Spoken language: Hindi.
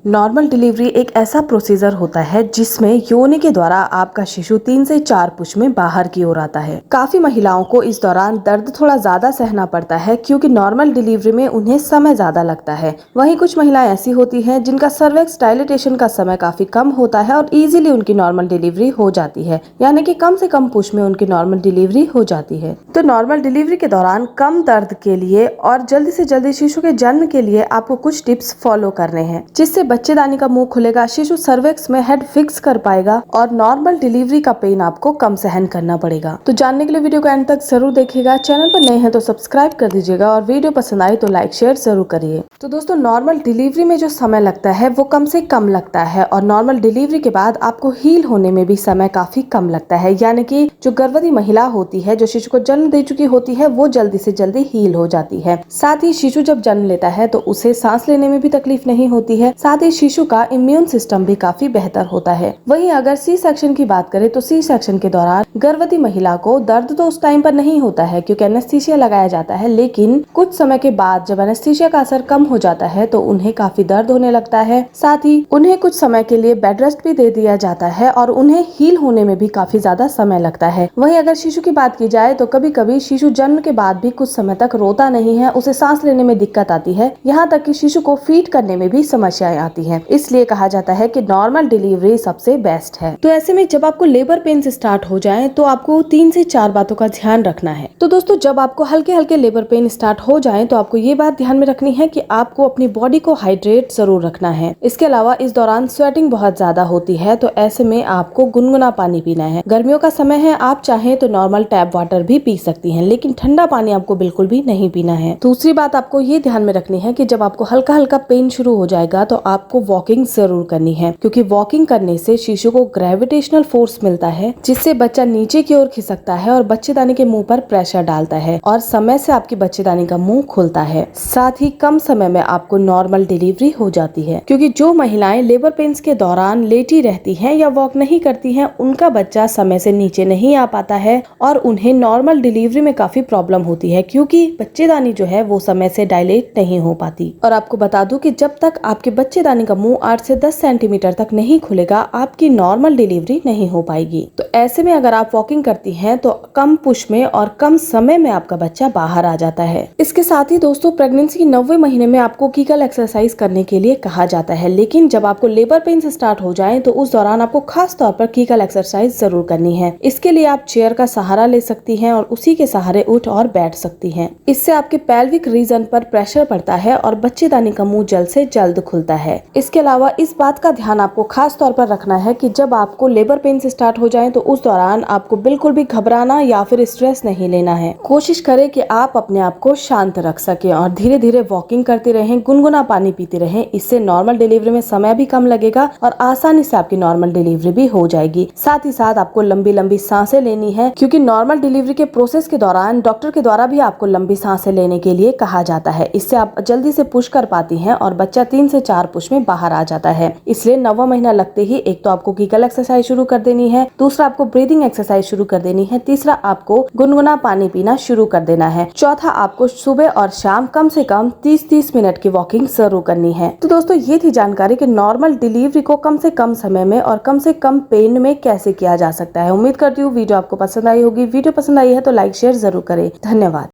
नॉर्मल डिलीवरी एक ऐसा प्रोसीजर होता है जिसमें योनि के द्वारा आपका शिशु 3 से 4 पुश में बाहर की ओर आता है। काफी महिलाओं को इस दौरान दर्द थोड़ा ज्यादा सहना पड़ता है क्योंकि नॉर्मल डिलीवरी में उन्हें समय ज्यादा लगता है। वहीं कुछ महिलाएं ऐसी होती हैं जिनका सर्विक्स डायलिटेशन का समय काफी कम होता है और इजीली उनकी नॉर्मल डिलीवरी हो जाती है, यानी कि कम से कम पुश में उनकी नॉर्मल डिलीवरी हो जाती है। तो नॉर्मल डिलीवरी के दौरान कम दर्द के लिए और जल्दी से जल्दी शिशु के जन्म के लिए आपको कुछ टिप्स फॉलो करने हैं, जिससे बच्चेदानी का मुंह खुलेगा, शिशु सर्विक्स में हेड फिक्स कर पाएगा और नॉर्मल डिलीवरी का पेन आपको कम सहन करना पड़ेगा। तो जानने के लिए वीडियो को एंड तक जरूर देखिएगा। चैनल पर नए हैं तो सब्सक्राइब कर दीजिएगा और वीडियो पसंद आई तो लाइक शेयर जरूर करिए। तो दोस्तों, नॉर्मल डिलीवरी में जो समय लगता है वो कम से कम लगता है और नॉर्मल डिलीवरी के बाद आपको हील होने में भी समय काफी कम लगता है, यानी कि जो गर्भवती महिला होती है, जो शिशु को जन्म दे चुकी होती है, वो जल्दी से जल्दी हील हो जाती है। साथ ही शिशु जब जन्म लेता है तो उसे सांस लेने में भी तकलीफ नहीं होती है। साथ ही शिशु का इम्यून सिस्टम भी काफी बेहतर होता है। वहीं अगर सी सेक्शन की बात करें तो सी सेक्शन के दौरान गर्भवती महिला को दर्द तो उस टाइम पर नहीं होता है क्योंकि एनेस्थीसिया लगाया जाता है, लेकिन कुछ समय के बाद जब एनेस्थीसिया का असर कम हो जाता है तो उन्हें काफी दर्द होने लगता है। साथ ही उन्हें कुछ समय के लिए बेड रेस्ट भी दे दिया जाता है और उन्हें हील होने में भी काफी ज्यादा समय लगता है। वहीं अगर शिशु की बात की जाए तो कभी कभी शिशु जन्म के बाद भी कुछ समय तक रोता नहीं है, उसे सांस लेने में दिक्कत आती है, यहाँ तक कि शिशु को फीड करने में भी समस्याएं आती है। इसलिए कहा जाता है कि नॉर्मल डिलीवरी सबसे बेस्ट है। तो ऐसे में जब आपको लेबर पेन स्टार्ट हो जाए तो आपको 3 से 4 बातों का ध्यान रखना है। तो दोस्तों, जब आपको हल्के हल्के लेबर पेन स्टार्ट हो जाए तो आपको ये बात ध्यान में रखनी है कि आपको अपनी बॉडी को हाइड्रेट जरूर रखना है। इसके अलावा इस दौरान स्वेटिंग बहुत ज्यादा होती है, तो ऐसे में आपको गुनगुना पानी पीना है। गर्मियों का समय है, आप चाहें तो नॉर्मल टैप वाटर भी पी सकती हैं, लेकिन ठंडा पानी आपको बिल्कुल भी नहीं पीना है। दूसरी बात आपको ये ध्यान में रखनी है कि जब आपको हल्का हल्का पेन शुरू हो जाएगा तो आपको वॉकिंग जरूर करनी है, क्योंकि वॉकिंग करने से शिशु को ग्रेविटेशनल फोर्स मिलता है, जिससे बच्चा नीचे की ओर खिसकता है और बच्चेदानी के मुंह पर प्रेशर डालता है और समय से आपकी बच्चेदानी का मुंह खुलता है। साथ ही कम समय में आपको नॉर्मल डिलीवरी हो जाती है, क्योंकि जो महिलाएं लेबर पेन्स के दौरान लेटी रहती हैं या वॉक नहीं करती हैं, उनका बच्चा समय से नीचे नहीं आ पाता है और उन्हें नॉर्मल डिलीवरी में काफी प्रॉब्लम होती है, क्योंकि बच्चेदानी जो है वो समय से डायलेट नहीं हो पाती। और आपको बता दूं कि जब तक आपके बच्चेदानी का मुंह 8 से 10 सेंटीमीटर तक नहीं खुलेगा, आपकी नॉर्मल डिलीवरी नहीं हो पाएगी। तो ऐसे में अगर आप वॉकिंग करती हैं तो कम पुश में और कम समय में आपका बच्चा बाहर आ जाता है। इसके साथ ही दोस्तों, प्रेगनेंसी के 90वें महीने में आपको कीगल एक्सरसाइज करने के लिए कहा जाता है, लेकिन जब आपको लेबर पेन स्टार्ट हो जाए तो उस दौरान आपको खास तौर पर कीगल एक्सरसाइज जरूर करनी है। इसके लिए आप चेयर का सहारा ले सकती हैं और उसी के सहारे उठ और बैठ सकती हैं। इससे आपके पेल्विक रीजन पर प्रेशर पड़ता है और बच्चेदानी का मुंह जल्द से जल्द खुलता है। इसके अलावा इस बात का ध्यान आपको खास तौर पर रखना है कि जब आपको लेबर पेन स्टार्ट हो जाए तो उस दौरान आपको बिल्कुल भी घबराना या फिर स्ट्रेस नहीं लेना है। कोशिश करें कि आप अपने आप को शांत रख सकें और धीरे धीरे वॉकिंग करते रहें, गुनगुना पानी पीते रहें। इससे नॉर्मल डिलीवरी में समय भी कम लगेगा और आसानी से आपकी नॉर्मल डिलीवरी भी हो जाएगी। साथ ही साथ आपको लंबी लंबी सांसें लेनी है, क्योंकि नॉर्मल डिलीवरी के प्रोसेस के दौरान डॉक्टर के द्वारा भी आपको लंबी सांसें लेने के लिए कहा जाता है। इससे आप जल्दी से पुश कर पाती हैं और बच्चा 3 से 4 पुश में बाहर आ जाता है। इसलिए 9वां महीना लगते ही एक तो आपको कीगल एक्सरसाइज शुरू कर देनी है, दूसरा आपको ब्रीदिंग एक्सरसाइज शुरू कर देनी है, तीसरा आपको गुनगुना पानी पीना शुरू कर देना है, चौथा आपको सुबह और शाम कम से कम 30-30 मिनट की वॉकिंग जरूर करनी है। तो दोस्तों, ये थी जानकारी कि नॉर्मल डिलीवरी को कम से कम समय में और कम से कम पेन में कैसे किया जा सकता है। उम्मीद करती हूँ वीडियो आपको पसंद आई होगी। वीडियो पसंद आई है तो लाइक शेयर जरूर करें। धन्यवाद।